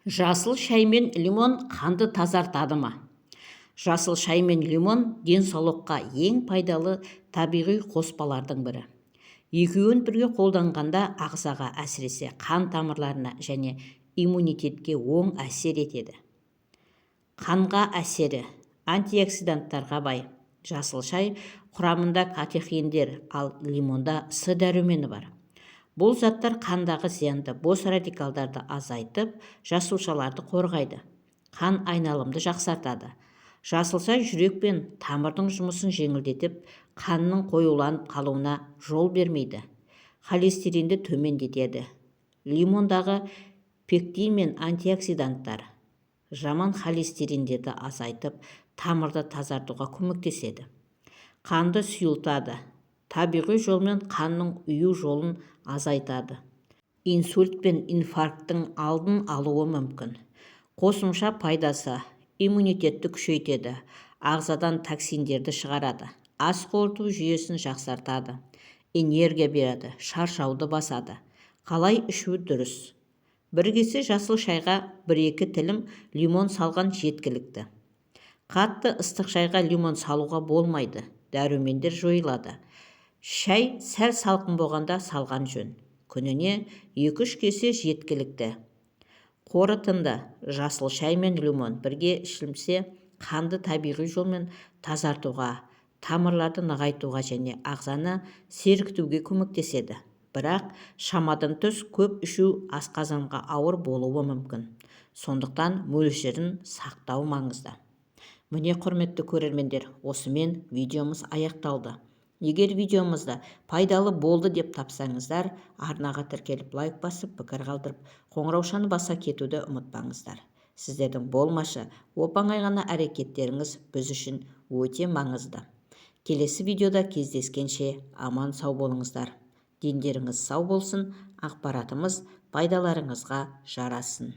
Жасыл шай мен лимон қанды тазартады ма? Жасыл шай мен лимон денсаулыққа ең пайдалы табиғи қоспалардың бірі. Екеуін бірге қолданғанда ағзаға, әсіресе қан тамырларына және иммунитетке оң әсер етеді. Қанға әсері: антиоксиданттарға бай. Жасыл шай құрамында катехиндер, ал лимонда С дәрумені бар. Бұл заттар қандағы зиянды бос радикалдарды азайтып, жасушаларды қорғайды. Қан айналымды жақсартады. Жасыл шай жүрек пен тамырдың жұмысын жеңілдетіп, қанның қоюланып қалуына жол бермейді. Холестеринді төмендетеді. Лимондағы пектин мен антиоксиданттар жаман холестериндерді азайтып, тамырды тазартуға көмектеседі. Қанды сұйылтады. Табиғи жолмен қанның ұю жолын азайтады. Инсульт пен инфаркттың алдын алуы мүмкін. Қосымша пайдасы: иммунитетті күшейтеді, ағзадан токсиндерді шығарады, ас қорыту жүйесін жақсартады, энергия береді, шаршауды басады. Қалай ішу дұрыс? Бір кесе жасыл шайға 1-2 тілім лимон салған жеткілікті. Қатты ыстық шайға лимон салуға болмайды, дәрумендер жойылады. Шай сәл салқын болғанда салған жөн. Күніне 2-3 кесе жеткілікті. Қорытынды: жасыл шай мен лимон бірге ішілсе, қанды табиғи жолмен тазартуға, тамырларды нығайтуға және ағзаны сергітуге көмектеседі. Бірақ шамадан тыс көп ішу асқазанға ауыр болуы мүмкін. Сондықтан мөлшерін сақтау маңызды. Міне, құрметті көрермендер, осымен видеомыз аяқталды. Егер видеомызды пайдалы болды деп тапсаңыздар, арнаға тіркеліп лайк басып, пікір қалдырып, қоңыраушаны баса кетуді ұмытпаңыздар. Сіздердің болмашы, оп-оңай ғана әрекеттеріңіз біз үшін өте маңызды. Келесі видеода кездескенше аман сау болыңыздар. Дендеріңіз сау болсын, ақпаратымыз пайдаларыңызға жарасын.